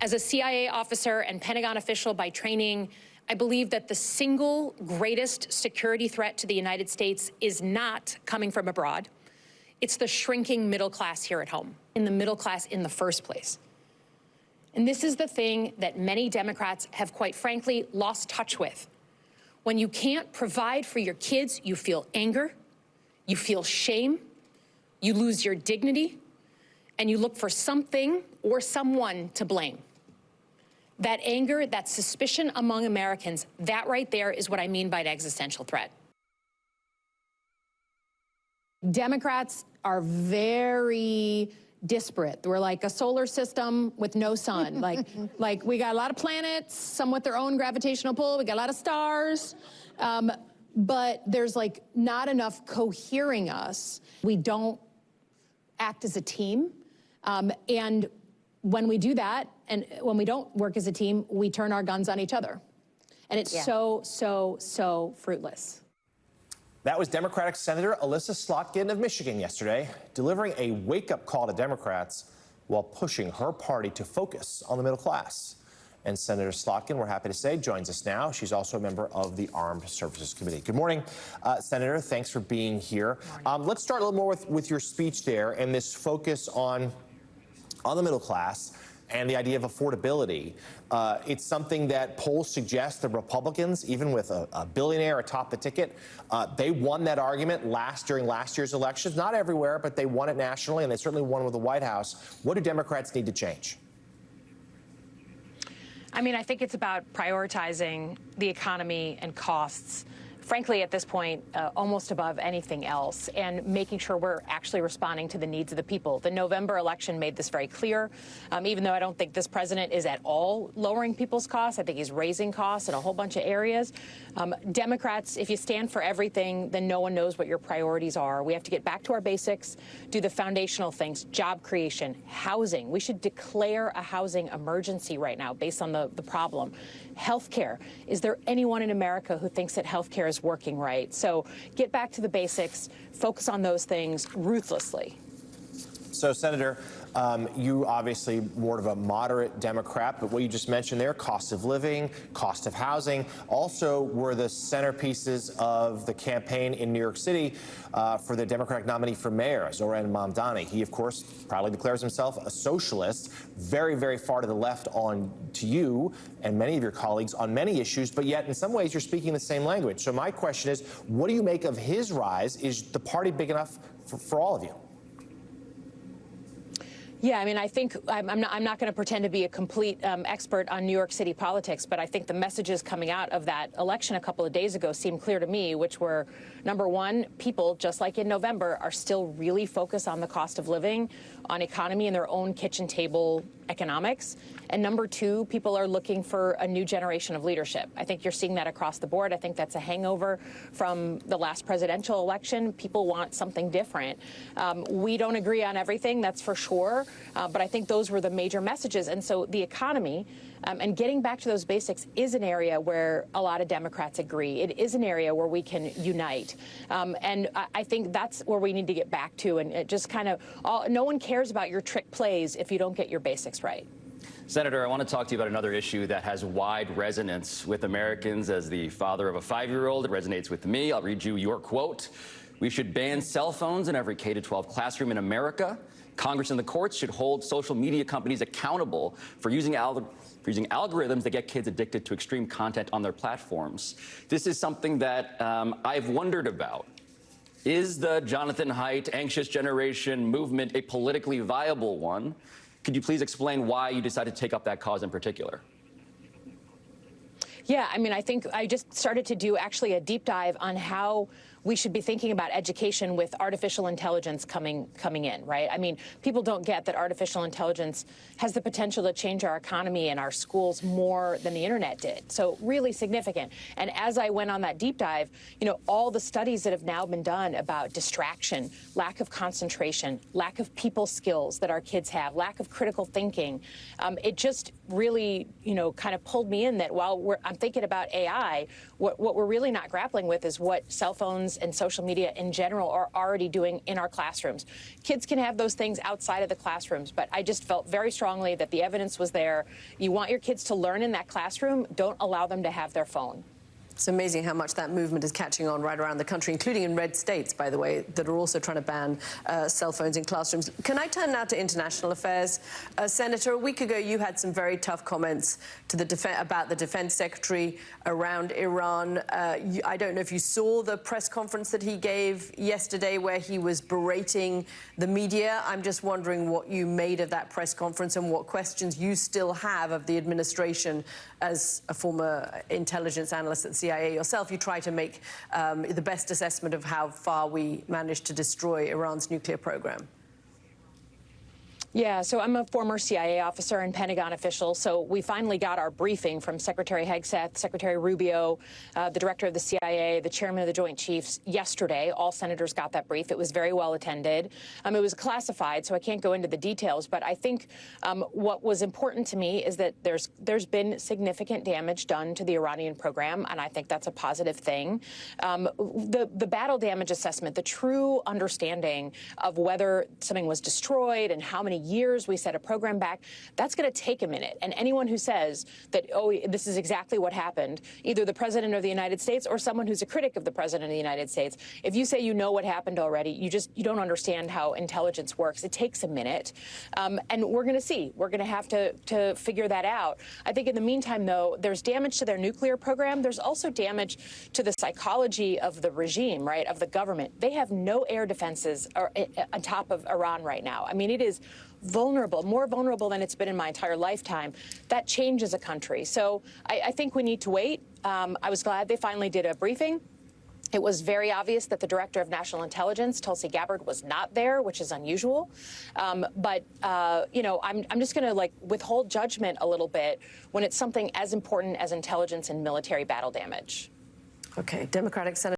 As a CIA officer and Pentagon official by training, I believe that the single greatest security threat to the United States is not coming from abroad. It's the shrinking middle class here at home, in the middle class in the first place. And this is the thing that many Democrats have, quite frankly, lost touch with. When you can't provide for your kids, you feel anger, you feel shame, you lose your dignity, and you look for something or someone to blame. That anger, that suspicion among Americans, that right there is what I mean by an existential threat. Democrats are very disparate. We're like a solar system with no sun. like we got a lot of planets, some with their own gravitational pull. We got a lot of stars, but there's like not enough cohering us. We don't act as a team, and when we do that, and when we don't work as a team, we turn our guns on each other, and it's so fruitless. That was Democratic Senator Alyssa Slotkin of Michigan yesterday, delivering a wake-up call to Democrats while pushing her party to focus on the middle class. And Senator Slotkin, we're happy to say, joins us now. She's also a member of the Armed Services Committee. Good morning, Senator. Thanks for being here. Let's start a little more with your speech there and this focus on the middle class and the idea of affordability. It's something that polls suggest the Republicans, even with a billionaire atop the ticket, they won that argument during last year's elections. Not everywhere, but they won it nationally, and they certainly won with the White House. What do Democrats need to change? I mean, I think it's about prioritizing the economy and costs, frankly, at this point, almost above anything else, and making sure we're actually responding to the needs of the people. The November election made this very clear. Even though I don't think this president is at all lowering people's costs, I think he's raising costs in a whole bunch of areas. Democrats, if you stand for everything, then no one knows what your priorities are. We have to get back to our basics, do the foundational things, job creation, housing. We should declare a housing emergency right now based on the problem. Healthcare. Is there anyone in America who thinks that healthcare is working right? So get back to the basics, focus on those things ruthlessly. So, Senator, you obviously more of a moderate Democrat, but what you just mentioned there, cost of living, cost of housing, also were the centerpieces of the campaign in New York City for the Democratic nominee for mayor, Zoran Mamdani. He, of course, proudly declares himself a socialist, very, very far to the left to you and many of your colleagues on many issues, but yet in some ways you're speaking the same language. So my question is, what do you make of his rise? Is the party big enough for all of you? Yeah, I mean, I think I'm not going to pretend to be a complete expert on New York City politics, but I think the messages coming out of that election a couple of days ago seemed clear to me, which were, number one, people, just like in November, are still really focused on the cost of living, on economy and their own kitchen table economics. And number two, people are looking for a new generation of leadership. I think you're seeing that across the board. I think that's a hangover from the last presidential election. People want something different. We don't agree on everything, that's for sure. But I think those were the major messages. And so the economy and getting back to those basics is an area where a lot of Democrats agree. It is an area where we can unite. And I think that's where we need to get back to. And it just kind of, no one cares about your trick plays if you don't get your basics right. Senator, I want to talk to you about another issue that has wide resonance with Americans. As the father of a 5-year-old, it resonates with me. I'll read you your quote. "We should ban cell phones in every K-12 classroom in America. Congress and the courts should hold social media companies accountable for using algorithms that get kids addicted to extreme content on their platforms." This is something that I've wondered about. Is the Jonathan Haidt Anxious Generation movement a politically viable one? Could you please explain why you decided to take up that cause in particular? Yeah, I mean, I think I just started to do actually a deep dive on how we should be thinking about education with artificial intelligence coming in, right? I mean, people don't get that artificial intelligence has the potential to change our economy and our schools more than the internet did. So really significant. And as I went on that deep dive, all the studies that have now been done about distraction, lack of concentration, lack of people skills that our kids have, lack of critical thinking, it just really, kind of pulled me in that while I'm thinking about AI, what we're really not grappling with is what cell phones and social media in general are already doing in our classrooms. Kids can have those things outside of the classrooms, but I just felt very strongly that the evidence was there. You want your kids to learn in that classroom, don't allow them to have their phone. It's amazing how much that movement is catching on right around the country, including in red states, by the way, that are also trying to ban cell phones in classrooms. Can I turn now to international affairs? Senator, a week ago, you had some very tough comments to about the defense secretary around Iran. I don't know if you saw the press conference that he gave yesterday where he was berating the media. I'm just wondering what you made of that press conference and what questions you still have of the administration. As a former intelligence analyst at the CIA yourself, you try to make the best assessment of how far we managed to destroy Iran's nuclear program. Yeah, so I'm a former CIA officer and Pentagon official, so we finally got our briefing from Secretary Hegseth, Secretary Rubio, the director of the CIA, the chairman of the Joint Chiefs yesterday. All senators got that brief. It was very well attended. It was classified, so I can't go into the details, but I think what was important to me is that there's been significant damage done to the Iranian program, and I think that's a positive thing. The battle damage assessment, the true understanding of whether something was destroyed and how many years we set a program back, that's going to take a minute. And anyone who says that, oh, this is exactly what happened, either the president of the United States or someone who's a critic of the president of the United States, if you say you know what happened already, you don't understand how intelligence works. It takes a minute. And we're going to see. We're going to have to figure that out. I think in the meantime, though, there's damage to their nuclear program. There's also damage to the psychology of the regime, right, of the government. They have no air defenses on top of Iran right now. I mean, it is vulnerable, more vulnerable than it's been in my entire lifetime. That changes a country. So I think we need to wait. I was glad they finally did a briefing. It was very obvious that the director of national intelligence, Tulsi Gabbard, was not there, which is unusual. But you know, I'm just going to withhold judgment a little bit when it's something as important as intelligence and military battle damage. Okay, Democratic Senator.